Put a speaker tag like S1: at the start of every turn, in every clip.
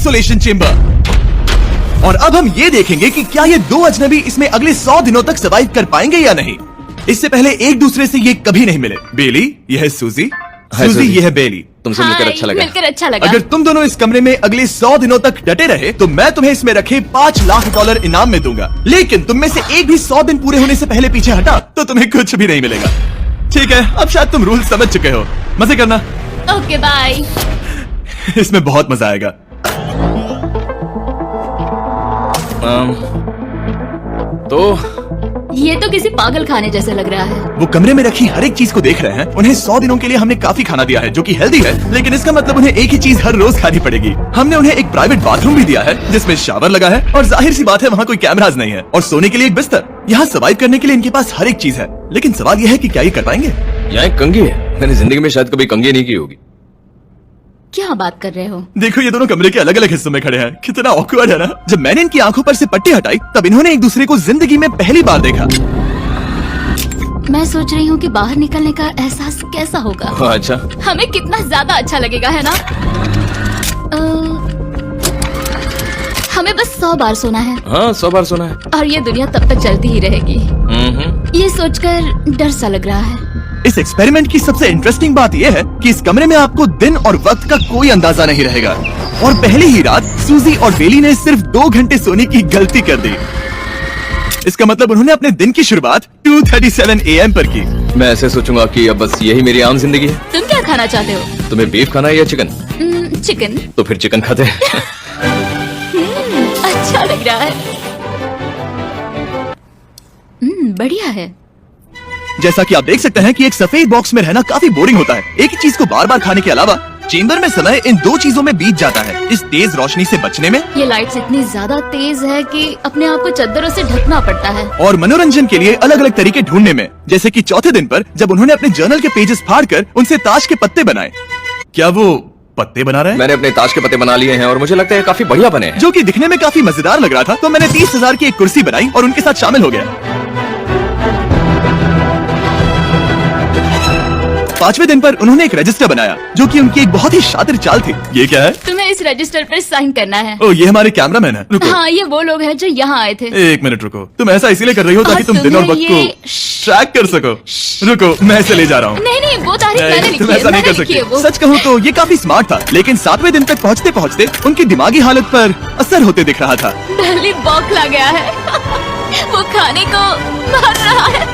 S1: Isolation chamber. और अब हम ये देखेंगे कि क्या ये दो अजनबी इसमें अगले 100 दिनों तक सर्वाइव कर पाएंगे या नहीं। इससे पहले एक दूसरे से ये कभी नहीं मिले। बेली, यह है सूजी। सूजी, ये है बेली।
S2: तुमसे मिलकर अच्छा लगा।
S3: मिलकर अच्छा लगा।
S1: अगर तुम दोनों इस कमरे में अगले 100 दिनों तक डटे रहे तो मैं तुम्हें इसमें रखे $5 लाख इनाम में दूंगा। लेकिन तुम में से एक भी 100 दिन पूरे होने से पहले पीछे हटा तो तुम्हें कुछ भी नहीं मिलेगा। ठीक है, अब शायद तुम रूल समझ चुके हो। मजे करना।
S3: Okay bye.
S1: इसमें बहुत मजा आएगा।
S2: तो
S3: ये तो किसी पागल खाने जैसे लग रहा है।
S1: वो कमरे में रखी हर एक चीज को देख रहे हैं। उन्हें 100 दिनों के लिए हमने काफी खाना दिया है जो कि हेल्दी है, लेकिन इसका मतलब उन्हें एक ही चीज हर रोज खानी पड़ेगी। हमने उन्हें एक प्राइवेट बाथरूम भी दिया है जिसमें शावर लगा है और जाहिर सी बात है वहाँ कोई कैमराज नहीं है, और सोने के लिए एक बिस्तर। यहाँ सर्वाइव करने के लिए इनके पास हर एक चीज है, लेकिन सवाल यह है कि क्या ये कर पाएंगे।
S2: यहाँ एक कंघी है। मैंने जिंदगी में शायद कभी कंघी नहीं की होगी।
S3: क्या बात कर रहे हो?
S1: देखो, ये दोनों कमरे के अलग अलग हिस्सों में खड़े हैं। कितना ऑकवर्ड है ना। जब मैंने इनकी आंखों पर से पट्टी हटाई तब इन्होंने एक दूसरे को जिंदगी में पहली बार देखा।
S3: मैं सोच रही हूँ कि बाहर निकलने का एहसास कैसा होगा।
S2: अच्छा,
S3: हमें कितना ज्यादा अच्छा लगेगा, है ना? हमें बस 100 बार सोना है।
S2: हाँ, 100 बार सोना है।
S3: और ये दुनिया तब तक चलती ही रहेगी। ये सोचकर डर सा लग रहा है।
S1: इस एक्सपेरिमेंट की सबसे इंटरेस्टिंग बात यह है कि इस कमरे में आपको दिन और वक्त का कोई अंदाजा नहीं रहेगा। और पहली ही रात सूजी और बेली ने सिर्फ 2 घंटे सोने की गलती कर दी। इसका मतलब उन्होंने अपने दिन की शुरुआत 2:37 AM पर की।
S2: मैं ऐसे सोचूंगा कि अब बस यही मेरी आम जिंदगी है।
S3: तुम क्या खाना चाहते हो?
S2: तुम्हें बीफ खाना है या चिकन?
S3: चिकन।
S2: तो फिर चिकन खाते हैं।
S3: अच्छा लग रहा है। बढ़िया है।
S1: जैसा कि आप देख सकते हैं कि एक सफेद बॉक्स में रहना काफी बोरिंग होता है। एक ही चीज को बार बार खाने के अलावा चेंबर में समय इन 2 चीजों में बीत जाता है। इस तेज रोशनी से बचने में,
S3: ये लाइट्स इतनी ज्यादा तेज है कि अपने आप को चद्दरों से ढकना पड़ता है।
S1: और मनोरंजन के लिए अलग अलग तरीके ढूंढने में। जैसे कि चौथे दिन पर जब उन्होंने अपने जर्नल के पेजेस फाड़कर उनसे ताश के पत्ते बनाए। क्या वो पत्ते बना रहे हैं?
S2: मैंने अपने ताश के पत्ते बना लिए हैं और मुझे लगता है काफी बढ़िया बने हैं।
S1: जो कि दिखने में काफी मजेदार लग रहा था, तो मैंने 30,000 की एक कुर्सी बनाई और उनके साथ शामिल हो गया। 5वें दिन पर उन्होंने एक रजिस्टर बनाया जो कि उनकी एक बहुत ही शातिर चाल थी। ये क्या है?
S3: तुम्हें इस रजिस्टर पर साइन करना है।
S1: ओ, ये हमारे कैमरामैन है। रुको।
S3: हाँ, ये वो लोग हैं जो यहाँ आए थे।
S1: 1 मिनट रुको। तुम ऐसा इसीलिए कर रही हो ताकि तुम दिन और वक्त को ट्रैक कर सको। रुको, मैं इसे ले जा रहा हूँ।
S3: नहीं, वो तारीख मैंने लिखी
S1: तुम
S3: है।
S1: ऐसा नहीं कर
S3: मैंने लिखी है वो।
S1: सकती। सच कहूँ तो ये काफी स्मार्ट था, लेकिन 7वें दिन तक पहुँचते पहुँचते उनकी दिमागी हालत पर असर होते दिख रहा था।
S3: डरली बौखला गया है। वो खाने को मार रहा है।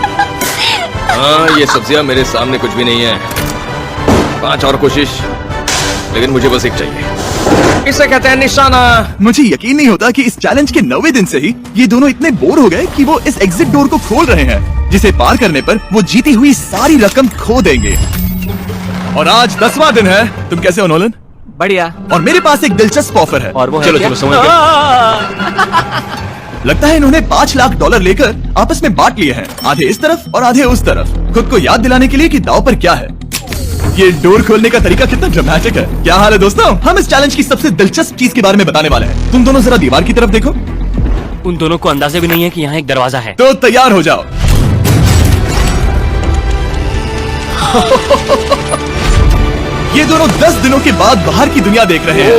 S2: हाँ, ये सब्जियां मेरे सामने कुछ भी नहीं है। 5 और कोशिश, लेकिन मुझे बस एक चाहिए। इसे कहते हैं निशाना।
S1: मुझे यकीन नहीं होता कि इस चैलेंज के 9वें दिन से ही ये दोनों इतने बोर हो गए कि वो इस एग्जिट डोर को खोल रहे हैं, जिसे पार करने पर वो जीती हुई सारी रकम खो देंगे। और आज 10वां दिन है। तुम कैसे हो नोलन?
S4: बढ़िया।
S1: और मेरे पास एक दिलचस्प ऑफर है।
S4: और वो है
S2: चलो
S4: क्या?
S2: चलो, समझ गए।
S1: लगता है इन्होंने $5 लाख लेकर आपस में बांट लिए हैं, आधे इस तरफ और आधे उस तरफ, खुद को याद दिलाने के लिए कि दाव पर क्या है। ये डोर खोलने का तरीका कितना ड्रामेटिक है। क्या हाल है दोस्तों? हम इस चैलेंज की सबसे दिलचस्प चीज के बारे में बताने वाले हैं। तुम दोनों जरा दीवार की तरफ देखो।
S4: उन दोनों को अंदाजा भी नहीं है कि यहाँ एक दरवाजा है।
S1: तो तैयार हो जाओ। ये दोनों 10 दिनों के बाद बाहर की दुनिया देख रहे हैं।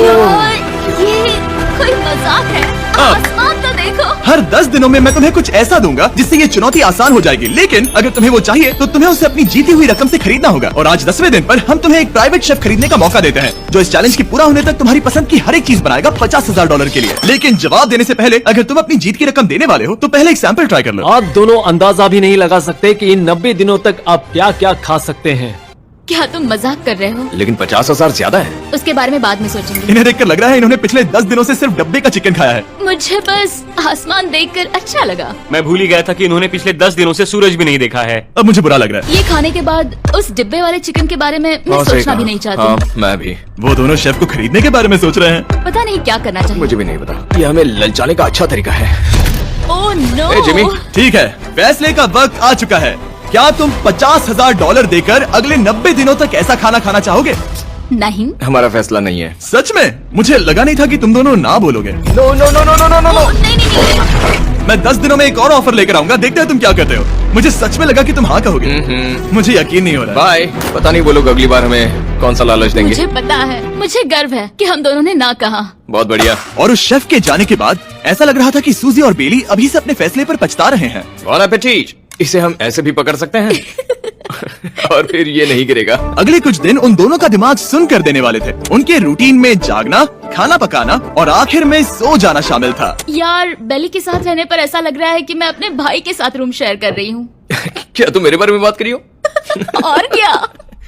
S3: ये कोई मजाक है? आसमान तो देखो।
S1: हर 10 दिनों में मैं तुम्हें कुछ ऐसा दूंगा जिससे ये चुनौती आसान हो जाएगी, लेकिन अगर तुम्हें वो चाहिए तो तुम्हें उसे अपनी जीती हुई रकम से खरीदना होगा। और आज 10वें दिन पर हम तुम्हें एक प्राइवेट शेफ खरीदने का मौका देते हैं जो इस चैलेंज के पूरा होने तक तुम्हारी पसंद की हर एक चीज बनाएगा $50,000 के लिए। लेकिन जवाब देने से पहले अगर तुम अपनी जीत की रकम देने वाले हो तो पहले एक सैंपल ट्राई कर लो।
S5: आप दोनों अंदाजा भी नहीं लगा सकते कि इन 90 दिनों तक आप क्या क्या खा सकते हैं।
S3: क्या तुम मजाक कर रहे हो?
S2: लेकिन 50,000 ज्यादा है।
S3: उसके बारे में बाद में सोचेंगे।
S1: इन्हें देखकर लग रहा है इन्होंने पिछले 10 दिनों से सिर्फ डब्बे का चिकन खाया है।
S3: मुझे बस आसमान देखकर अच्छा लगा।
S4: मैं भूल ही गया था कि इन्होंने पिछले 10 दिनों से सूरज भी नहीं देखा है।
S1: अब मुझे बुरा लग रहा है।
S3: ये खाने के बाद उस डिब्बे वाले चिकन के बारे में मैं सोचना भी नहीं चाहती।
S2: हाँ, मैं भी।
S1: वो दोनों शेफ को खरीदने के बारे में सोच रहे हैं।
S3: पता नहीं क्या करना चाहिए।
S2: मुझे भी नहीं पता। ये हमें ललचाने का अच्छा तरीका है।
S3: Oh no.
S2: ए, जिमी।
S1: ठीक है, फैसले का वक्त आ चुका है। क्या तुम $50,000 देकर अगले 90 दिनों तक ऐसा खाना खाना चाहोगे?
S3: नहीं।
S2: हमारा फैसला नहीं है।
S1: सच में? मुझे लगा नहीं था कि तुम दोनों ना बोलोगे।
S2: No no no no no no no.
S3: नहीं नहीं नहीं।
S1: मैं 10 दिनों में एक और ऑफर लेकर आऊंगा, देखते हैं तुम क्या कहते हो। मुझे सच में लगा कि तुम हाँ कहोगे। मुझे यकीन नहीं हो रहा।
S2: बाय। पता नहीं वो लोग अगली बार हमें कौन सा लालच देंगे।
S3: मुझे पता है, मुझे गर्व है कि हम दोनों ने ना कहा।
S2: बहुत बढ़िया।
S1: और उस शेफ के जाने के बाद ऐसा लग रहा था कि सूजी और बेली अभी से अपने फैसले पर पछता रहे हैं।
S2: बॉन एपेटीट। इसे हम ऐसे भी पकड़ सकते हैं और फिर ये नहीं गिरेगा।
S1: अगले कुछ दिन उन दोनों का दिमाग सुन कर देने वाले थे। उनके रूटीन में जागना, खाना पकाना और आखिर में सो जाना शामिल था।
S3: यार, बेली के साथ रहने पर ऐसा लग रहा है कि मैं अपने भाई के साथ रूम शेयर कर रही हूँ।
S2: क्या तुम मेरे बारे में बात करी हो?
S3: और क्या।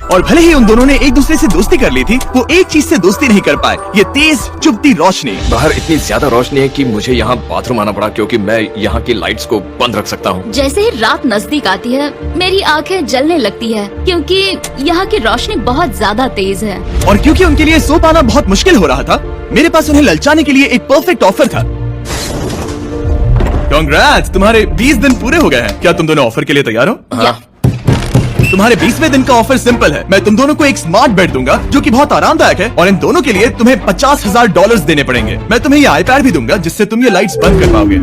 S1: और भले ही उन दोनों ने एक दूसरे से दोस्ती कर ली थी, वो एक चीज से दोस्ती नहीं कर पाए, ये तेज चुभती रोशनी।
S2: बाहर इतनी ज्यादा रोशनी है कि मुझे यहाँ बाथरूम आना पड़ा, क्योंकि मैं यहाँ की लाइट्स को बंद रख सकता हूँ।
S3: जैसे ही रात नजदीक आती है मेरी आंखें जलने लगती है, क्योंकि यहाँ की रोशनी बहुत ज्यादा तेज है।
S1: और क्योंकि उनके लिए सो पाना बहुत मुश्किल हो रहा था, मेरे पास उन्हें ललचाने के लिए एक परफेक्ट ऑफर था। कांग्रेट्स, तुम्हारे 20 दिन पूरे हो गए हैं। क्या तुम दोनों ऑफर के लिए तैयार हो?
S2: हाँ।
S1: तुम्हारे 20वें दिन का ऑफर सिंपल है। मैं तुम दोनों को एक स्मार्ट बेड दूंगा जो कि बहुत आरामदायक है, और इन दोनों के लिए तुम्हें $50,000 देने पड़ेंगे। मैं तुम्हें ये आईपैड भी दूंगा जिससे तुम ये लाइट्स बंद कर पाओगे।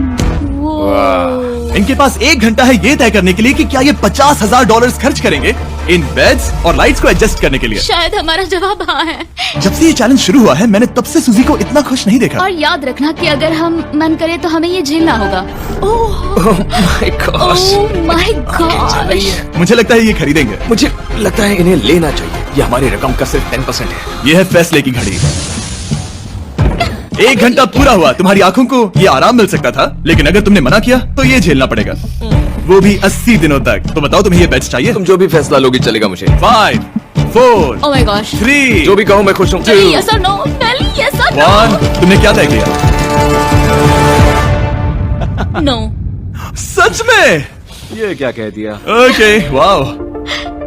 S1: इनके पास 1 घंटा है ये तय करने के लिए कि क्या ये $50,000 खर्च करेंगे इन बेड्स और लाइट्स को एडजस्ट करने के लिए।
S3: शायद हमारा जवाब हाँ है।
S1: जब से ये चैलेंज शुरू हुआ है, मैंने तब से सूजी को इतना खुश नहीं देखा।
S3: और याद रखना कि अगर हम मन करें तो हमें ये झेलना होगा। Oh my God.
S1: मुझे लगता है ये खरीदेंगे।
S2: मुझे लगता है इन्हें लेना चाहिए। ये हमारी रकम का सिर्फ 10% है।
S1: ये है फैसले की घड़ी। 1 घंटा पूरा हुआ, तुम्हारी आंखों को ये आराम मिल सकता था, लेकिन अगर तुमने मना किया तो ये झेलना पड़ेगा, वो भी 80 दिनों तक। तो बताओ, तुम्हें ये बेड्स चाहिए?
S2: तुम जो भी फैसला लोगी चलेगा मुझे।
S1: 5, 4,
S3: ओह माय गॉश।
S1: 3,
S2: जो भी कहो मैं खुश हूँ।
S3: यस और नो, बेली यस और
S1: 1। तुमने क्या तय किया?
S3: नो।
S1: सच में?
S5: ये क्या कह दिया?
S1: Okay, wow.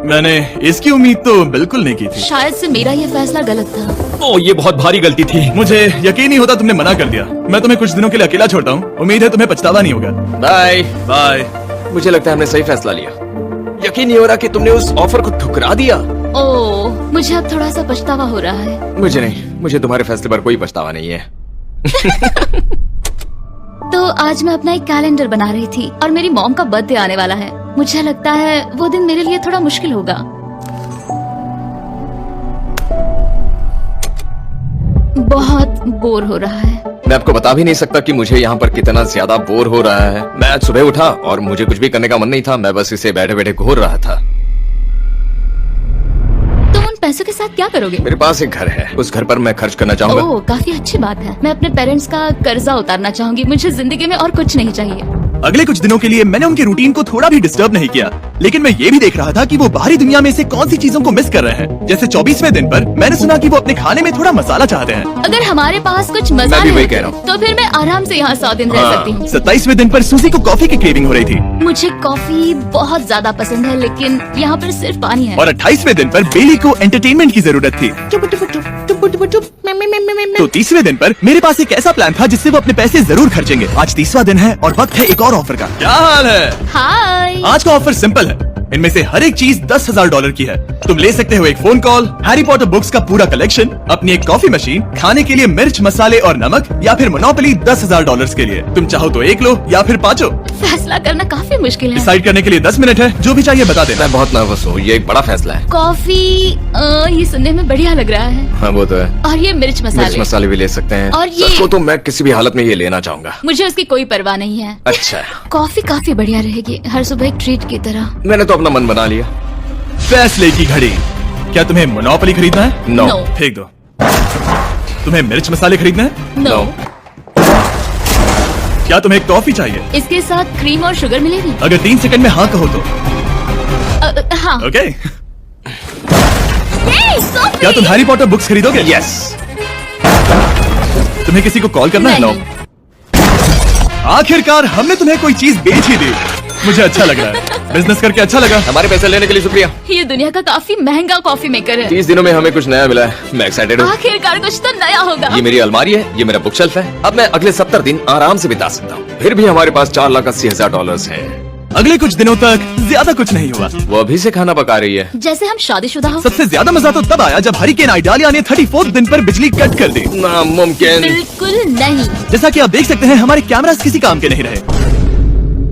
S1: मैंने इसकी उम्मीद तो बिल्कुल नहीं की थी।
S3: शायद से मेरा ये फैसला गलत था।
S1: ओ, ये बहुत भारी गलती थी। मुझे यकीन नहीं होता तुमने मना कर दिया। मैं तुम्हें कुछ दिनों के लिए अकेला छोड़ता हूँ। उम्मीद है तुम्हें पछतावा नहीं होगा।
S2: Bye
S1: bye.
S2: मुझे लगता है हमने सही फैसला लिया। यकीन नहीं हो रहा कि तुमने उस ऑफर को ठुकरा दिया।
S3: ओह, मुझे अब थोड़ा सा पछतावा हो रहा है।
S2: मुझे नहीं, मुझे तुम्हारे फैसले पर कोई पछतावा नहीं है।
S3: तो आज मैं अपना एक कैलेंडर बना रही थी और मेरी मॉम का बर्थडे आने वाला है। मुझे लगता है वो दिन मेरे लिए थोड़ा मुश्किल होगा। बहुत बोर हो रहा है।
S2: मैं आपको बता भी नहीं सकता कि मुझे यहाँ पर कितना ज्यादा बोर हो रहा है। मैं आज सुबह उठा और मुझे कुछ भी करने का मन नहीं था। मैं बस इसे बैठे बैठे घूर रहा था।
S3: तुम उन पैसों के साथ क्या करोगे?
S2: मेरे पास एक घर है, उस घर पर मैं खर्च करना चाहूंगा।
S3: ओह, काफी अच्छी बात है। मैं अपने पेरेंट्स का कर्जा उतारना चाहूंगी। मुझे जिंदगी में और कुछ नहीं चाहिए।
S1: अगले कुछ दिनों के लिए मैंने उनके रूटीन को थोड़ा भी डिस्टर्ब नहीं किया, लेकिन मैं ये भी देख रहा था कि वो बाहरी दुनिया में से कौन सी चीजों को मिस कर रहे हैं। जैसे 24वें दिन पर मैंने सुना कि वो अपने खाने में थोड़ा मसाला चाहते हैं।
S3: अगर हमारे पास कुछ
S2: मैं भी
S3: मसाले
S2: वही
S3: हैं,
S2: कह रहा हूँ।
S3: तो फिर मैं आराम से यहाँ 100 दिन रह सकती हूँ।
S1: 27वें दिन पर सूजी को कॉफी की क्रेविंग हो रही थी,
S3: मुझे कॉफी बहुत ज्यादा पसंद है, लेकिन यहाँ पर सिर्फ पानी है।
S1: और 28वें दिन पर बेली को एंटरटेनमेंट की जरूरत थी। तो 30वें दिन पर मेरे पास एक ऐसा प्लान था जिससे वो अपने पैसे जरूर खर्चेंगे। आज 30वां दिन है और वक्त है एक और ऑफर का। क्या हाल है?
S3: हाय।
S1: आज का ऑफर सिंपल है। इनमें से हर एक चीज $10,000 की है। तुम ले सकते हो एक phone call, Harry Potter books का पूरा कलेक्शन, अपनी एक कॉफी मशीन, खाने के लिए मिर्च मसाले और नमक, या फिर मोनोपोली $10,000 के लिए। तुम चाहो तो एक लो या फिर 5।
S3: फैसला करना काफी मुश्किल है।
S1: डिसाइड करने के लिए 10 मिनट है। जो भी चाहिए बता देना।
S2: मैं बहुत नर्वस हूँ। ये एक बड़ा फैसला है।
S3: कॉफी ये सुनने में बढ़िया लग रहा है।
S2: हाँ वो तो है।
S3: और ये मिर्च
S2: मिर्च
S3: मसाले,
S2: मसाले भी ले सकते हैं।
S3: और ये-
S2: सच को तो मैं किसी भी हालत में ये लेना चाहूंगा।
S3: मुझे उसकी कोई परवाह नहीं है।
S2: अच्छा,
S3: कॉफी काफी बढ़िया रहेगी, हर सुबह एक ट्रीट की तरह।
S2: मैंने तो अपना मन बना लिया।
S1: फैसले की घड़ी। क्या तुम्हें मोनोपोली खरीदना है?
S2: नो।
S3: No.
S1: फेंक दो। तुम्हें मिर्च मसाले खरीदना है?
S3: नो।
S1: क्या तुम्हें कॉफी चाहिए?
S3: इसके साथ क्रीम और शुगर मिलेगी?
S1: अगर 3 सेकंड में हाँ कहो तो।
S3: हाँ।
S1: ओके।
S3: Yay, coffee!
S1: क्या तुम हैरी पॉटर बुक्स खरीदोगे?
S2: यस।
S1: तुम्हें किसी को कॉल करना है? नो।
S3: नहीं।
S1: आखिरकार हमने तुम्हें कोई चीज बेच ही दी। मुझे अच्छा लग रहा है। बिजनेस करके अच्छा लगा।
S2: हमारे पैसे लेने के लिए शुक्रिया।
S3: ये दुनिया का काफी महंगा कॉफी मेकर है।
S2: 30 दिनों में हमें कुछ नया मिला है। मैं एक्साइटेड हूँ।
S3: आखिरकार कुछ तो नया होगा।
S2: ये मेरी अलमारी है, ये मेरा बुक शेल्फ है। अब मैं अगले 70 दिन आराम से बिता सकता हूँ। फिर भी हमारे पास $4,80,000 है।
S1: अगले कुछ दिनों तक ज्यादा कुछ नहीं हुआ।
S2: वो अभी से खाना पका रही है।
S3: जैसे हम शादीशुदा हो।
S1: सबसे ज्यादा मजा तो तब आया जब हरिकेन आइडालिया ने 34th दिन पर बिजली कट कर दी।
S2: नामुमकिन।
S3: बिल्कुल नहीं।
S1: जैसा कि आप देख सकते हैं, हमारे कैमरास किसी काम के नहीं रहे।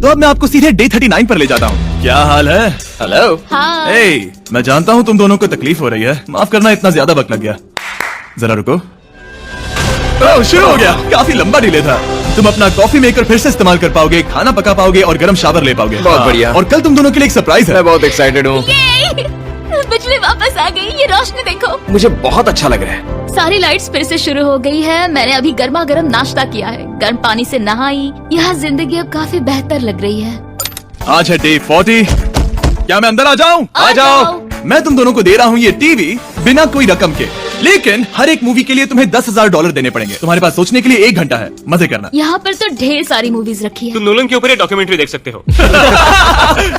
S1: तो अब मैं आपको सीधे डे 39 पर ले जाता हूँ। क्या हाल है?
S2: हेलो।
S3: हाँ।
S1: ए, मैं जानता हूँ तुम दोनों को तकलीफ हो रही है, माफ करना इतना ज्यादा वक्त लग गया। जरा रुको। ओह, शुरू हो गया। काफी लंबा डिले था। तुम अपना कॉफी मेकर फिर से इस्तेमाल कर पाओगे, खाना पका पाओगे और गर्म शावर ले पाओगे।
S2: बहुत बढ़िया।
S1: और कल तुम दोनों के लिए एक सरप्राइज है।
S2: मैं बहुत एक्साइटेड हूँ।
S3: बिजली वापस आ गई, ये रोशनी देखो।
S2: मुझे बहुत अच्छा लग रहा है।
S3: सारी लाइट्स फिर से शुरू हो गई है। मैंने अभी गर्मा गर्म नाश्ता किया है, गर्म पानी से नहाई। यहाँ जिंदगी अब काफी बेहतर लग रही है।
S1: आज है डे 40। क्या मैं अंदर आ जाऊँ?
S3: आ जाओ।
S1: मैं तुम दोनों को दे रहा हूँ ये टीवी बिना कोई रकम के, लेकिन हर एक मूवी के लिए तुम्हें $10,000 देने पड़ेंगे। तुम्हारे पास सोचने के लिए 1 घंटा है, मजे करना।
S3: यहाँ पर तो ढेर सारी मूवीज रखी है।
S4: तुम नोलन के ऊपर एक डॉक्यूमेंट्री देख सकते हो।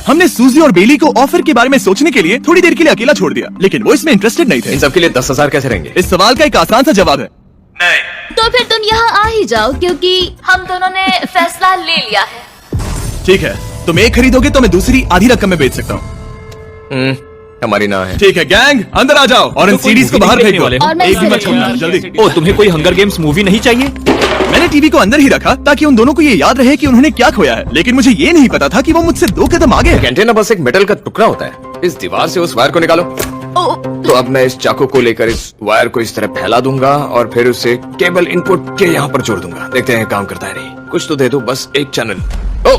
S1: हमने सूजी और बेली को ऑफर के बारे में सोचने के लिए थोड़ी देर के लिए अकेला छोड़ दिया, लेकिन वो इसमें इंटरेस्टेड नहीं थे।
S2: इन सब के लिए 10,000 कैसे रहेंगे?
S1: इस सवाल का एक आसान सा जवाब है
S3: तो फिर तुम यहाँ आ ही जाओ, क्योंकि हम दोनों ने फैसला ले लिया है।
S1: ठीक है, तुम एक खरीदोगे तो मैं दूसरी आधी रकम में बेच सकता हूँ।
S2: हमारी ना है।
S1: ठीक है गैंग, अंदर आ जाओ और इन
S5: तो कोई
S1: सीडीज को
S5: movie
S1: बाहर
S5: नहीं
S1: फेंक
S5: देखने
S1: दो।
S5: वाले
S3: हो? और मैं
S1: एक भी
S3: इसे
S1: मत छोड़ना,
S3: रखूंगी।
S1: जल्दी।
S5: ओ, तुम्हें कोई हंगर गेम्स मूवी नहीं चाहिए?
S1: मैंने टीवी को अंदर ही रखा ताकि उन दोनों को ये याद रहे कि उन्होंने क्या खोया है, लेकिन मुझे ये नहीं पता था कि वो मुझसे 2 कदम आगे है।
S2: एंटेना बस एक मेटल का टुकड़ा होता है। इस दीवार से उस वायर को निकालो। तो अब मैं इस चाकू को लेकर इस वायर को इस तरह फैला दूंगा और फिर उसे केबल इनपुट के यहाँ पर जोड़ दूंगा। देखते हैं काम करता है नहीं। कुछ तो दे दो, बस एक चैनल। ओ,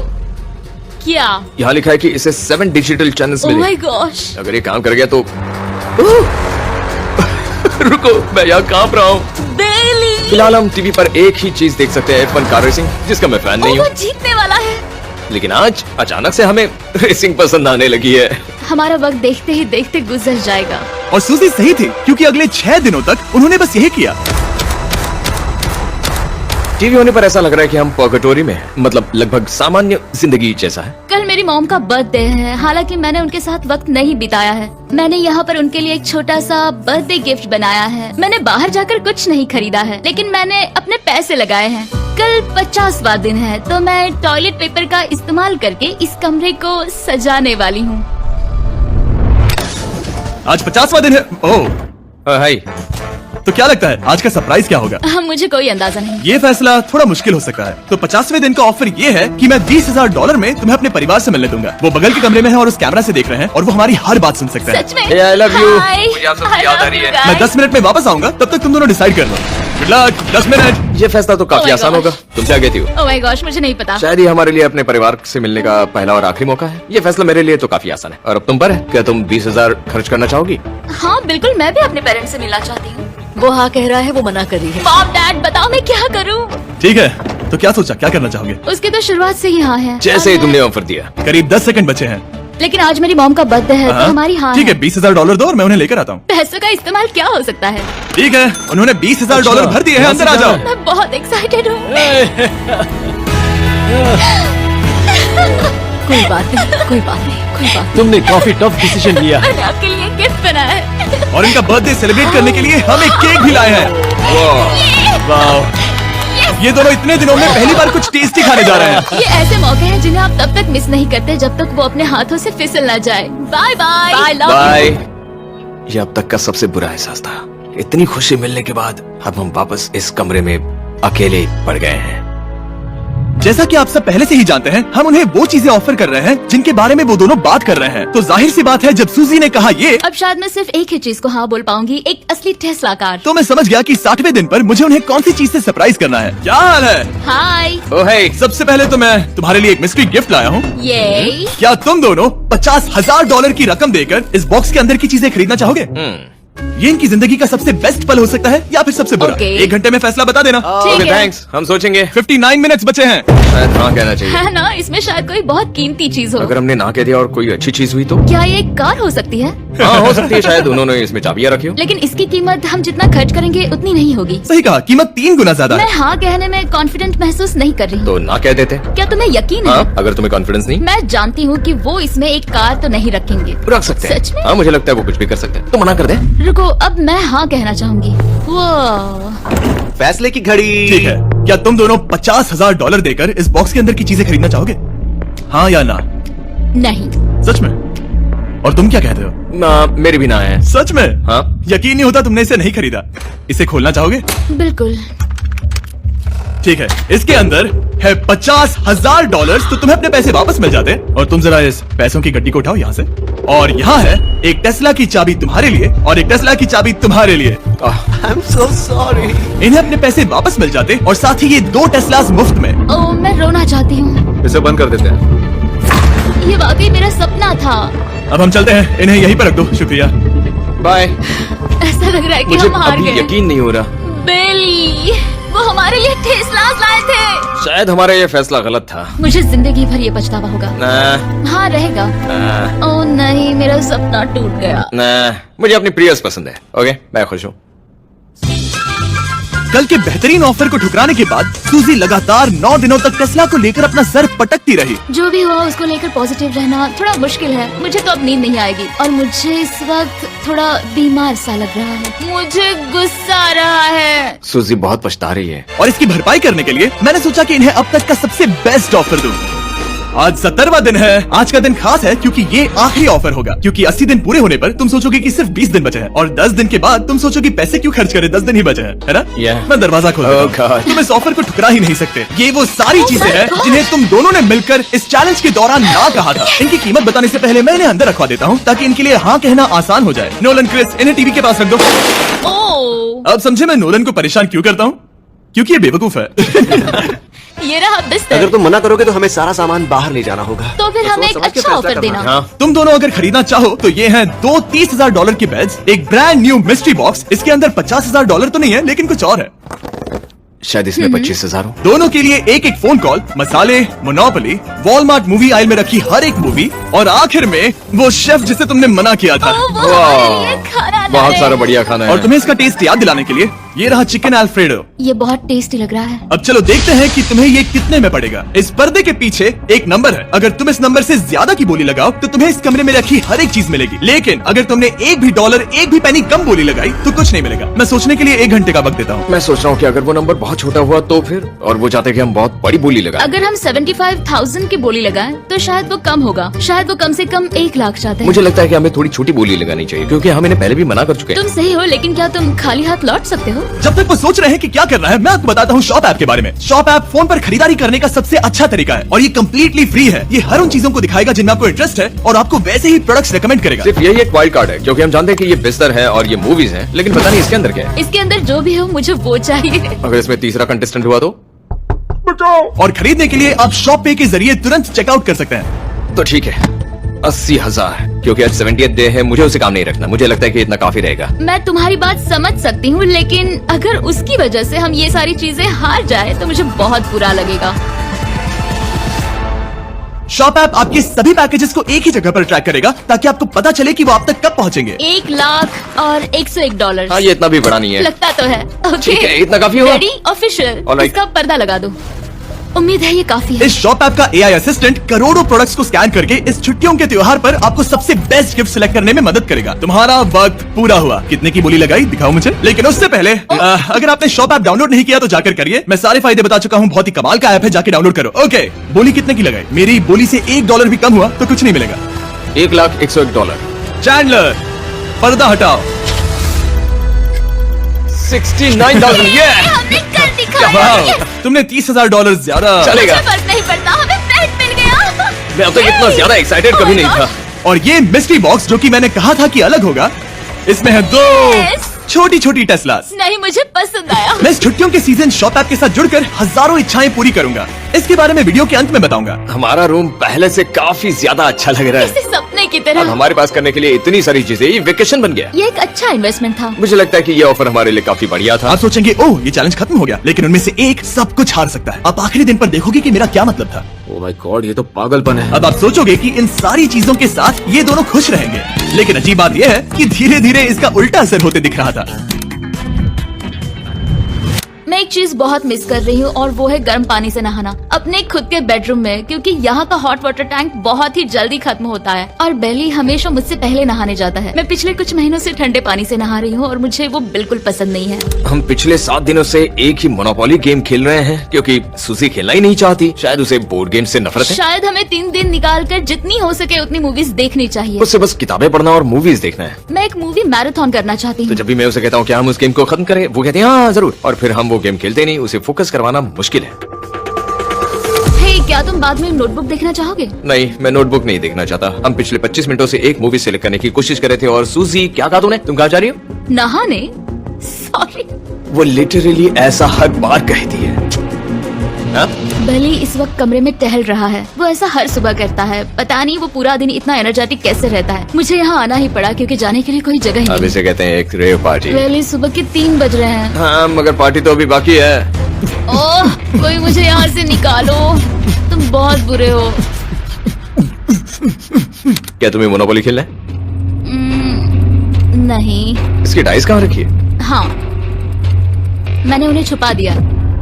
S3: क्या?
S2: यहाँ लिखा है कि इसे 7 डिजिटल चैनल्स
S3: ओह
S2: मिले।
S3: My gosh.
S2: अगर ये काम कर गया तो रुको, मैं यहाँ कांप रहा हूँ।
S3: बेली।
S2: फिलहाल हम टीवी पर एक ही चीज देख सकते हैं, F1 कार रेसिंग, जिसका मैं फैन नहीं
S3: वो
S2: हूँ।
S3: जीतने वाला है।
S2: लेकिन आज अचानक से हमें रेसिंग पसंद आने लगी है।
S3: हमारा वक्त देखते ही देखते गुजर जाएगा।
S1: और सूजी सही थी, क्योंकि अगले 6 दिनों तक उन्होंने बस यही किया।
S2: टीवी होने पर ऐसा लग रहा है कि हम पर्गेटोरी में हैं, मतलब लगभग सामान्य जिंदगी जैसा है।
S3: कल मेरी मॉम का बर्थडे है, हालांकि मैंने उनके साथ वक्त नहीं बिताया है। मैंने यहाँ पर उनके लिए एक छोटा सा बर्थडे गिफ्ट बनाया है। मैंने बाहर जाकर कुछ नहीं खरीदा है, लेकिन मैंने अपने पैसे लगाए हैं। कल 50वां दिन है, तो मैं टॉयलेट पेपर का इस्तेमाल करके इस कमरे को सजाने वाली हूँ।
S1: आज 50वां दिन है। ओह,
S2: हाय।
S1: तो क्या लगता है आज का सरप्राइज क्या होगा?
S3: मुझे कोई अंदाजा नहीं।
S1: ये फैसला थोड़ा मुश्किल हो सकता है। तो 50वें दिन का ऑफर ये है कि मैं $20,000 में तुम्हें अपने परिवार से मिलने दूंगा। वो बगल के कमरे में है और उस कैमरा से देख रहे हैं और वो हमारी हर बात सुन सकते हैं।
S3: सच में?
S2: Hey, I love you.
S3: Hi.
S2: मुझे आप सबकी
S3: I
S2: याद आ
S3: love
S2: रही
S3: you
S2: है।
S3: guys.
S1: मैं 10 मिनट में वापस आऊंगा, तब तक तुम दोनों डिसाइड कर लो। Good luck. 10 मिनट।
S2: ये फैसला तो
S3: Oh
S2: काफी
S3: my
S2: आसान
S3: gosh.
S2: होगा। तुम क्या कहती हो?
S3: ओह माय गॉश, मुझे नहीं पता।
S2: शायद ये हमारे लिए अपने परिवार से मिलने का पहला और आखिरी मौका है। ये फैसला मेरे लिए तो काफी आसान है। और अब तुम पर है। क्या तुम 20,000 खर्च करना चाहोगी?
S3: हाँ बिल्कुल, मैं भी अपने पेरेंट्स से मिलना चाहती हूँ।
S6: वो हाँ कह रहा है, वो मना कर रही है।
S3: मॉम डैड बताओ मैं क्या करूँ?
S1: ठीक है, तो क्या सोचा, क्या करना चाहोगे?
S3: उसकी तो शुरुआत से ही हाँ है।
S2: जैसे ही
S3: और
S2: तुमने ऑफर दिया।
S1: करीब 10 सेकंड बचे हैं।
S3: लेकिन आज मेरी मॉम का बर्थडे है, तो हमारी हाँ
S1: ठीक
S3: है।
S1: है, $20,000 दो और मैं उन्हें लेकर आता हूँ।
S3: पैसों का इस्तेमाल क्या हो सकता है?
S1: ठीक है, उन्होंने $20,000 भर दिए हैं। अंदर आ जाओ।
S3: मैं बहुत एक्साइटेड हूँ।
S6: कोई बात नहीं, कोई बात नहीं, कोई बात
S5: तुमने काफी टफ डिसीजन लिया है।
S3: मैंने आपके लिए गिफ्ट बनाया है।
S1: और इनका बर्थडे सेलिब्रेट करने के लिए हम एक केक भी लाए हैं। वाह, ये दोनों इतने दिनों में पहली बार कुछ टेस्टी खाने जा रहे हैं।
S3: ये ऐसे मौके हैं जिन्हें आप तब तक मिस नहीं करते जब तक वो अपने हाथों से फिसल ना जाए। Bye bye. Bye love
S2: bye. ये अब तक का सबसे बुरा एहसास था। इतनी खुशी मिलने के बाद अब हम वापस इस कमरे में अकेले पड़ गए हैं।
S1: जैसा कि आप सब पहले से ही जानते हैं, हम उन्हें वो चीजें ऑफर कर रहे हैं जिनके बारे में वो दोनों बात कर रहे हैं। तो जाहिर सी बात है, जब सूजी ने कहा ये,
S3: अब शायद मैं सिर्फ एक ही चीज को हाँ बोल पाऊंगी, एक असली टेस्ला कार।
S1: तो मैं समझ गया कि 60वें दिन पर मुझे उन्हें कौन सी चीज से सरप्राइज करना है। क्या हाल है?
S3: हाय।
S2: ओ हे,
S1: सबसे पहले तो मैं तुम्हारे लिए एक मिस्ट्री गिफ्ट लाया हूँ।
S3: ये
S1: क्या तुम दोनों $50,000 की रकम देकर इस बॉक्स के अंदर की चीजें खरीदना चाहोगे? ये इनकी जिंदगी का सबसे बेस्ट पल हो सकता है या फिर सबसे बुरा।
S3: Okay.
S1: 1 घंटे में फैसला बता देना।
S3: ठीक
S2: ओके
S3: है।
S2: थैंक्स, हम सोचेंगे।
S1: 59 मिनट्स बचे हैं।
S2: शायद हाँ कहना चाहिए।
S3: है ना, इसमें शायद कोई बहुत कीमती चीज हो।
S2: अगर हमने ना कह दिया और कोई अच्छी चीज हुई तो?
S3: क्या ये एक कार हो सकती है?
S2: हाँ हो सकती है, शायद उन्होंने इसमें चाबियां रखी हो।
S3: लेकिन इसकी कीमत हम जितना खर्च करेंगे उतनी नहीं होगी।
S1: सही कहा, कीमत 3 गुना ज्यादा
S3: मैं
S1: है।
S3: हाँ कहने में कॉन्फिडेंट महसूस नहीं कर रही हूँ।
S2: तो ना कह देते।
S3: क्या तुम्हें यकीन
S2: हाँ,
S3: है?
S2: अगर तुम्हें कॉन्फिडेंस नहीं,
S3: मैं जानती हूँ कि वो इसमें एक कार तो नहीं रखेंगे।
S2: रख सकते
S3: सच में?
S2: हैं। हाँ मुझे लगता है वो कुछ भी कर सकते हैं। तो मना कर दे।
S3: रुको, अब मैं हाँ कहना चाहूंगी। वो
S2: फैसले की घड़ी।
S1: ठीक है, क्या तुम दोनों $50,000 देकर इस बॉक्स के अंदर की चीजें खरीदना चाहोगे? हाँ या ना?
S3: नहीं।
S1: सच में? और तुम क्या कहते हो?
S2: ना, मेरी भी ना है।
S1: सच में?
S2: हाँ।
S1: यकीन नहीं होता तुमने इसे नहीं खरीदा। इसे खोलना चाहोगे?
S3: बिल्कुल।
S1: ठीक है, इसके अंदर है $50,000, तो तुम्हें अपने पैसे वापस मिल जाते हैं। और तुम जरा इस पैसों की गड्डी को उठाओ यहाँ से। और यहाँ है एक टेस्ला की चाबी तुम्हारे लिए और एक टेस्ला की चाबी तुम्हारे लिए।
S2: I'm so sorry.
S1: इन्हें अपने पैसे वापस मिल जाते और साथ ही ये 2 टेस्लास मुफ्त में।
S3: ओह, मैं रोना चाहती हूँ।
S2: इसे बंद कर देते हैं।
S3: ये वाकई मेरा सपना था।
S1: अब हम चलते हैं, इन्हें यहीं पर रख दो। शुक्रिया।
S2: बाय।
S3: ऐसा लग रहा है कि
S2: मुझे
S3: हम हार
S2: अभी
S3: गए।
S2: यकीन नहीं हो रहा।
S3: बेली, वो हमारे लिए टेस्लास लाए थे।
S2: शायद हमारा ये फैसला गलत था।
S3: मुझे जिंदगी भर ये पछतावा होगा। हाँ, रहेगा। ओह नहीं, मेरा सपना टूट गया।
S2: मुझे अपनी प्रियस पसंद है। ओके, मैं खुश हूँ।
S1: कल के बेहतरीन ऑफर को ठुकराने के बाद सूजी लगातार 9 दिनों तक टेस्ला को लेकर अपना सर पटकती रही।
S3: जो भी हुआ उसको लेकर पॉजिटिव रहना थोड़ा मुश्किल है। मुझे तो अब नींद नहीं आएगी और मुझे इस वक्त थोड़ा बीमार सा लग रहा है। मुझे गुस्सा आ रहा है।
S2: सूजी बहुत पछता रही है।
S1: और इसकी भरपाई करने के लिए मैंने सोचा कि इन्हें अब तक का सबसे बेस्ट ऑफर दूं। आज 70वां दिन है। आज का दिन खास है क्योंकि ये आखिरी ऑफर होगा, क्योंकि 80 दिन पूरे होने पर तुम सोचोगे कि सिर्फ 20 दिन बचे हैं और 10 दिन के बाद तुम सोचोगे पैसे क्यों खर्च करें, 10 दिन ही बचे हैं, है ना?
S2: Yeah.
S1: मैं दरवाजा खोल देता हूं।
S2: Oh God.
S1: तुम इस ऑफर को ठुकरा ही नहीं सकते। ये वो सारी
S3: Oh
S1: चीजें
S3: my
S1: हैं
S3: God.
S1: जिन्हें तुम दोनों ने मिलकर इस चैलेंज के दौरान ना कहा था। इनकी कीमत बताने से पहले मैं इन्हें अंदर रखवा देता हूँ ताकि इनके लिए हाँ कहना आसान हो जाए। नोलन, क्रिस, इन्हें टीवी के पास रख दो।
S3: ओह,
S1: अब समझे मैं नोलन को परेशान क्यों करता हूँ? क्योंकि ये बेवकूफ है।
S3: ये रहा बिस्तर।
S7: अगर तुम मना करोगे तो हमें सारा सामान बाहर ले जाना होगा।
S3: तो फिर हमें एक अच्छा ऑफर देना।
S2: हाँ,
S1: तुम दोनों अगर खरीदना चाहो तो ये हैं 2 $30,000 के बेड्स, एक ब्रांड न्यू मिस्ट्री बॉक्स। इसके अंदर $50,000 तो नहीं है लेकिन कुछ और है।
S2: शायद इसमें 25,000 हो।
S1: दोनों के लिए एक एक फोन कॉल, मसाले, मोनोपोली, वॉलमार्ट मूवी आयल में रखी हर एक मूवी और आखिर में वो शेफ जिसे तुमने मना किया था।
S3: ओह, वो हमारे लिए खाना
S2: बहुत
S3: लाए।
S2: सारा बढ़िया खाना है।
S1: और तुम्हें इसका टेस्ट याद दिलाने के लिए ये रहा चिकन अल्फ्रेडो।
S3: ये बहुत टेस्टी लग रहा है।
S1: अब चलो देखते हैं कि तुम्हें ये कितने में पड़ेगा। इस पर्दे के पीछे एक नंबर है। अगर तुम इस नंबर से ज्यादा की बोली लगाओ तो तुम्हें इस कमरे में रखी हर एक चीज मिलेगी, लेकिन अगर तुमने एक भी डॉलर, एक भी पैनी कम बोली लगाई तो कुछ नहीं मिलेगा। मैं सोचने के लिए 1 घंटे का वक्त देता हूँ।
S2: मैं सोच रहा हूँ कि अगर वो नंबर बहुत छोटा हुआ तो फिर, और वो चाहते कि हम बहुत बड़ी बोली लगाएं।
S3: अगर हम 75,000 की बोली लगाएं तो शायद वो कम होगा। शायद वो कम से कम 1 लाख चाहते हैं।
S2: मुझे लगता है कि हमें थोड़ी छोटी बोली लगानी चाहिए क्योंकि हम इन्हें पहले भी मना कर चुके हैं।
S3: तुम सही हो, लेकिन क्या तुम खाली हाथ लौट सकते हो?
S1: जब तक वो सोच रहे हैं कि क्या करना है, मैं आपको बताता हूँ शॉप ऐप के बारे में। शॉप ऐप फोन पर खरीदारी करने का सबसे अच्छा तरीका है और ये कम्प्लीटली फ्री है। ये हर उन चीजों को दिखाएगा जिनमें आपको इंटरेस्ट है और आपको वैसे ही प्रोडक्ट्स रेकमेंड करेगा।
S2: सिर्फ यही एक वाइल्ड कार्ड है क्योंकि हम जानते हैं कि ये बिस्तर है और ये मूवीज हैं, लेकिन पता नहीं इसके अंदर क्या है।
S3: इसके अंदर जो भी हो मुझे वो चाहिए।
S2: अगर इसमें तीसरा कंटेस्टेंट हुआ तो
S1: और खरीदने के लिए आप शॉप पे के जरिए तुरंत चेकआउट कर सकते हैं।
S2: तो ठीक है, 80,000, क्योंकि आज 70th डे है। मुझे उसे काम नहीं रखना। मुझे लगता है कि इतना काफी रहेगा।
S3: मैं तुम्हारी बात समझ सकती हूँ, लेकिन अगर उसकी वजह से हम ये सारी चीजें हार जाए तो मुझे बहुत बुरा लगेगा।
S1: शॉप ऐप आपके सभी पैकेजेस को एक ही जगह पर ट्रैक करेगा ताकि आपको पता चले कि वो आप तक कब पहुंचेंगे।
S3: 1 लाख और $101।
S2: हाँ, ये इतना भी बड़ा नहीं है।
S3: लगता तो है। ओके,
S2: ठीक है, इतना काफी होगा।
S3: Ready, official.
S2: Alright.
S3: इसका पर्दा लगा दो। उम्मीद है ये काफी है।
S1: इस शॉप ऐप का AI असिस्टेंट करोड़ों प्रोडक्ट्स को स्कैन करके इस छुट्टियों के त्योहार पर आपको सबसे बेस्ट गिफ्ट सिलेक्ट करने में मदद करेगा। तुम्हारा वक्त पूरा हुआ। कितने की बोली लगाई दिखाओ मुझे। लेकिन उससे पहले अगर आपने शॉप ऐप डाउनलोड नहीं किया तो जाकर करिए। मैं सारे फायदे बता चुका हूँ। बहुत ही कमाल का ऐप है, जाके डाउनलोड करो। ओके, बोली कितने की लगाई? मेरी बोली से $1 भी कम हुआ तो कुछ नहीं मिलेगा।
S2: $1,01,000।
S1: चैंडलर, पर्दा हटाओ।
S2: 69,000। ये
S3: हमने कर दिखाया।
S1: वाह,
S3: Yes!
S1: तुमने $30,000 ज्यादा।
S2: चलेगा।
S3: मुझे फर्क नहीं पड़ता, हमें बेड मिल गया।
S2: मैं अब तक इतना ज्यादा एक्साइटेड
S3: Oh
S2: कभी
S3: my
S2: नहीं था।
S3: God!
S1: और ये मिस्ट्री बॉक्स जो कि मैंने कहा था कि अलग होगा, इसमें है 2
S3: Yes!
S1: छोटी छोटी टेस्लास।
S3: नहीं, मुझे पसंद आया।
S1: मैं इस छुट्टियों के सीजन शॉप ऐप के साथ जुड़कर हजारों इच्छाएं पूरी करूंगा। इसके बारे में वीडियो के अंत में बताऊंगा।
S2: हमारा रूम पहले से काफी ज्यादा अच्छा लग रहा
S3: इसे
S2: है।
S3: सपने की
S2: अब
S3: तरह।
S2: हमारे पास करने के लिए इतनी सारी चीजें, ये वेकेशन बन गया।
S3: ये एक अच्छा इन्वेस्टमेंट था।
S2: मुझे लगता है कि ये ऑफर हमारे लिए काफी बढ़िया था।
S1: आप सोचेंगे ओह ये चैलेंज खत्म हो गया, लेकिन उनमें से एक सब कुछ हार सकता है। आप आखिरी दिन पर देखोगे कि मेरा क्या मतलब था।
S2: ओह माय गॉड, ये तो पागलपन है।
S1: अब आप सोचोगे कि इन सारी चीजों के साथ ये दोनों खुश रहेंगे, लेकिन अजीब बात यह है कि धीरे धीरे इसका उल्टा असर होते दिख रहा था।
S3: मैं एक चीज बहुत मिस कर रही हूँ और वो है गर्म पानी से नहाना अपने खुद के बेडरूम में, क्योंकि यहाँ का हॉट वाटर टैंक बहुत ही जल्दी खत्म होता है और बेली हमेशा मुझसे पहले नहाने जाता है। मैं पिछले कुछ महीनों से ठंडे पानी से नहा रही हूँ और मुझे वो बिल्कुल पसंद नहीं है।
S2: हम पिछले 7 दिनों से एक ही मोनोपोली गेम खेल रहे हैं क्योंकि सुजी खेलना ही नहीं चाहती। शायद उसे बोर्ड गेम से नफरत है।
S3: शायद हमें 3 दिन निकाल कर जितनी हो सके उतनी मूवीज देखनी चाहिए।
S2: उससे बस किताबें पढ़ना और मूवीज देखना है।
S3: मैं एक मूवी मैराथन करना चाहती
S2: तो
S3: हूँ।
S2: जब भी मैं उसे कहता हूँ कि हम उस गेम को खत्म करें, वो कहते हैं हाँ जरूर, और फिर हम वो वो गेम खेलते नहीं, उसे फोकस करवाना मुश्किल है।
S3: हे, क्या तुम बाद में नोटबुक देखना चाहोगे?
S2: नहीं, मैं नोटबुक नहीं देखना चाहता। हम पिछले 25 मिनटों से एक मूवी सेलेक्ट करने की कोशिश कर रहे थे। और सूजी, क्या कहा तूने? तुम कहाँ जा रही हो?
S3: नहाने? सॉरी।
S2: वो लिटरली ऐसा हर बार कहती है। हाँ?
S3: भले इस वक्त कमरे में टहल रहा है, वो ऐसा हर सुबह करता है। पता नहीं वो पूरा दिन इतना एनर्जेटिक कैसे रहता है। मुझे यहाँ आना ही पड़ा क्योंकि जाने के लिए कोई जगह ही
S2: अब
S3: नहीं।
S2: इसे कहते हैं एक रेव पार्टी।
S3: पहले सुबह के 3 बज रहे हैं।
S2: हाँ, मगर पार्टी तो अभी बाकी है।
S3: ओह, कोई मुझे यहाँ से निकालो, तुम बहुत बुरे हो।
S2: क्या तुम्हें मोनोपोली खेलना है?
S3: नहीं।
S2: इसकी डाइस कहाँ रखी है?
S3: हाँ, मैंने उन्हें छुपा दिया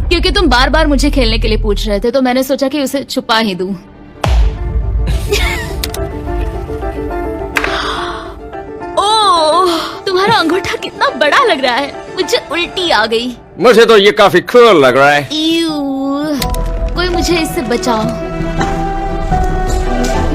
S3: क्योंकि तुम बार बार मुझे खेलने के लिए पूछ रहे थे, तो मैंने सोचा कि उसे छुपा ही दूं। ओह, तुम्हारा अंगूठा कितना बड़ा लग रहा है, मुझे उल्टी आ गई।
S2: मुझे तो ये काफी कूल लग रहा है।
S3: ईऊ, कोई मुझे इससे बचाओ।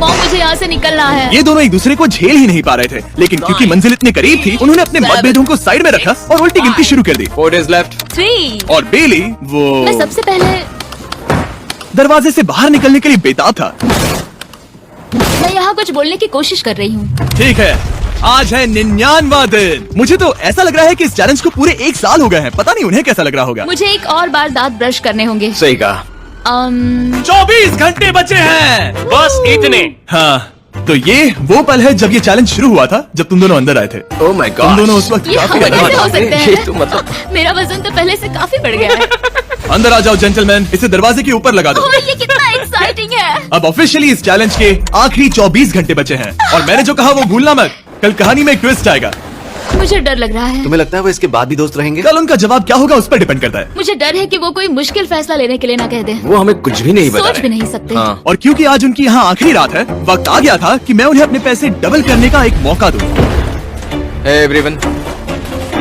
S3: मॉम, मुझे यहाँ से निकलना है।
S1: ये दोनों एक दूसरे को झेल ही नहीं पा रहे थे, लेकिन क्योंकि मंजिल इतने करीब थी, उन्होंने अपने मतभेदों को साइड में रखा और उल्टी गिनती शुरू कर दी।
S2: 4 days left।
S3: 3।
S1: और बेली
S3: मैं
S1: वो
S3: सबसे पहले
S1: दरवाजे से बाहर निकलने के लिए बेताब था।
S3: मैं यहाँ कुछ बोलने की कोशिश कर रही हूँ।
S1: ठीक है, आज है 99वां दिन। मुझे तो ऐसा लग रहा है कि इस चैलेंज को पूरे 1 साल हो गए हैं। पता नहीं उन्हें कैसा लग रहा होगा।
S3: मुझे एक और बार दांत ब्रश करने होंगे।
S2: सही कहा।
S1: 24 घंटे बचे हैं।
S4: बस इतने।
S1: हाँ, तो ये वो पल है जब ये चैलेंज शुरू हुआ था, जब तुम दोनों अंदर आए थे।
S2: ओह माय
S1: तुम
S2: गॉड।
S1: दोनों उस वक्त
S3: ये
S1: काफी
S3: हम कैसे हो
S1: advanced
S3: सकते
S2: ये
S3: हैं?
S2: तो मतलब
S3: मेरा वजन तो पहले से काफी बढ़ गया है।
S1: थे। अंदर आ जाओ जेंटलमैन, इसे दरवाजे के ऊपर लगा दो।
S3: ओह, ये कितना एक्साइटिंग है।
S1: अब ऑफिशियली इस चैलेंज के आखिरी 24 घंटे बचे हैं। और मैंने जो कहा वो भूलना मत, कल कहानी में एक ट्विस्ट आएगा।
S3: मुझे डर लग रहा है।
S7: तुम्हें लगता है वो इसके बाद भी दोस्त रहेंगे?
S1: कल उनका जवाब क्या होगा उस पर डिपेंड करता है।
S3: मुझे डर है कि वो कोई मुश्किल फैसला लेने के लिए ना कह दे।
S2: वो हमें कुछ भी नहीं बता
S3: सोच
S2: रहे।
S3: भी नहीं सकते।
S2: हाँ।
S1: और क्योंकि आज उनकी यहाँ आखिरी रात है, वक्त आ गया था कि मैं उन्हें अपने पैसे डबल करने का एक मौका दूं।
S2: Hey everyone।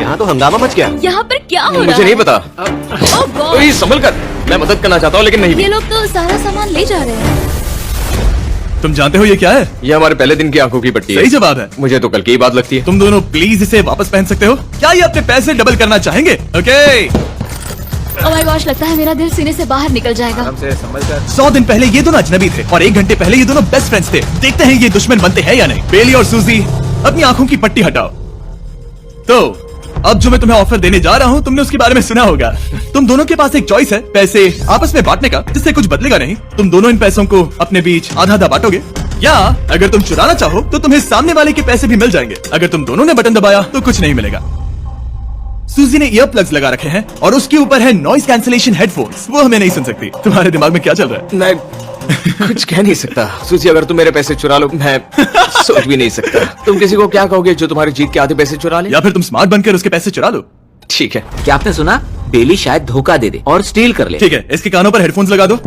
S7: यहाँ तो हंगामा मच गया।
S3: यहाँ पर क्या हो रहा है?
S2: मुझे नहीं पता।
S3: ओह गॉड,
S2: ओए, संभल कर, मैं मदद करना चाहता हूँ लेकिन नहीं भी।
S3: ये लोग तो सारा सामान ले जा रहे हैं।
S1: तुम जानते हो ये क्या है?
S2: ये हमारे पहले दिन की आंखों की पट्टी है।
S1: सही जवाब है।
S2: मुझे तो कल की ही बात लगती है।
S1: तुम दोनों प्लीज इसे वापस पहन सकते हो? क्या ये अपने पैसे डबल करना चाहेंगे? ओके।
S3: ओह माय गॉश, लगता है मेरा दिल सीने से बाहर निकल जाएगा।
S2: हमसे संभल कर।
S1: 100 दिन पहले ये दोनों अजनबी थे और 1 घंटे पहले ये दोनों बेस्ट फ्रेंड्स थे। देखते हैं ये दुश्मन बनते हैं या नहीं। बेली और सूजी, अपनी आंखों की पट्टी हटाओ। तो अब जो मैं तुम्हें ऑफर देने जा रहा हूँ, तुमने उसके बारे में सुना होगा। तुम दोनों के पास एक चॉइस है, पैसे आपस में बांटने का, जिससे कुछ बदलेगा नहीं। तुम दोनों इन पैसों को अपने बीच आधा आधा बांटोगे, या अगर तुम चुराना चाहो तो तुम्हें सामने वाले के पैसे भी मिल जाएंगे। अगर तुम दोनों ने बटन दबाया तो कुछ नहीं मिलेगा। सूजी ने ईयर प्लग्स लगा रखे हैं और उसके ऊपर है नॉइस कैंसिलेशन हेडफोन्स। वो हमें नहीं सुन सकती। तुम्हारे दिमाग में क्या चल रहा है?
S2: मैं कुछ कह नहीं सकता। सूजी, अगर तुम मेरे पैसे चुरा लो, मैं सोच भी नहीं सकता। तुम किसी को क्या कहोगे जो तुम्हारी जीत के आधे पैसे चुरा ले?
S1: या फिर तुम स्मार्ट बनकर उसके पैसे चुरा लो।
S2: ठीक है।
S8: क्या आपने सुना? बेली शायद धोखा दे दे और स्टील कर ले।
S1: ठीक है, इसके कानों पर हेडफोन्स लगा दो।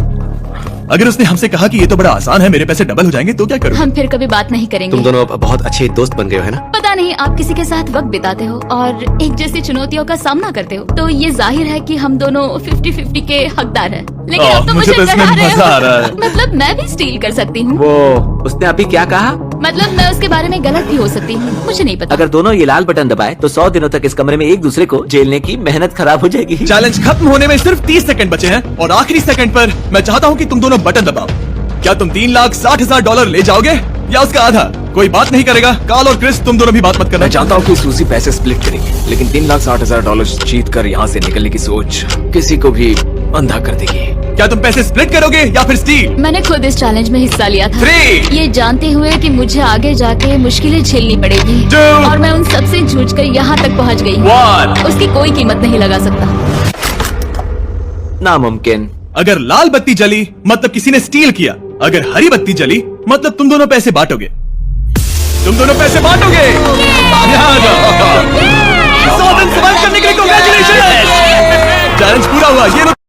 S1: अगर उसने हमसे कहा कि ये तो बड़ा आसान है, मेरे पैसे डबल हो जाएंगे, तो क्या करूं?
S3: हम फिर कभी बात नहीं करेंगे।
S7: तुम दोनों अब बहुत अच्छे दोस्त बन गए हो, है ना?
S3: पता नहीं, आप किसी के साथ वक्त बिताते हो और एक जैसी चुनौतियों का सामना करते हो, तो ये जाहिर है कि हम दोनों 50-50 के हकदार हैं। लेकिन अब तो
S1: मुझे
S3: मुझे
S1: तो इसमें
S3: डरा रहे
S1: मजा आ रहा
S3: हो।
S1: है।
S3: मतलब मैं भी स्टील कर सकती हूँ।
S8: वो उसने अभी क्या कहा?
S3: मतलब मैं उसके बारे में गलत भी हो सकती हूँ, मुझे नहीं पता।
S8: अगर दोनों ये लाल बटन दबाए तो 100 दिनों तक इस कमरे में एक दूसरे को झेलने की मेहनत खराब हो जाएगी।
S1: चैलेंज खत्म होने में सिर्फ 30 सेकंड बचे हैं और आखिरी सेकंड पर मैं चाहता हूँ कि तुम दोनों बटन दबाओ। क्या तुम $3,60,000 ले जाओगे या उसका आधा? कोई बात नहीं करेगा। कार्ल और क्रिस, तुम दोनों भी बात मत करना।
S2: मैं जानता हूँ कि सूजी पैसे स्प्लिट करेगी, लेकिन $3,60,000 जीत कर यहाँ से निकलने की सोच किसी को भी अंधा कर देगी।
S1: क्या तुम पैसे स्प्लिट करोगे या फिर स्टील?
S3: मैंने खुद इस चैलेंज में हिस्सा लिया था,
S1: 3,
S3: ये जानते हुए कि मुझे आगे जाके मुश्किलें झेलनी पड़ेगी
S1: 2,
S3: और मैं उन सबसे जूझकर यहाँ तक पहुँच गई हूँ।
S1: 1।
S3: उसकी कोई कीमत नहीं लगा सकता।
S8: नामुमकिन।
S1: अगर लाल बत्ती जली मतलब किसी ने स्टील किया, अगर हरी बत्ती जली मतलब तुम दोनों पैसे बांटोगे। तुम दोनों पैसे बांटोगे। यहाँ आ जाओ। 100 दिन सर्वाइव करने के लिए कांग्रेचुलेशन। चैलेंज पूरा हुआ। ये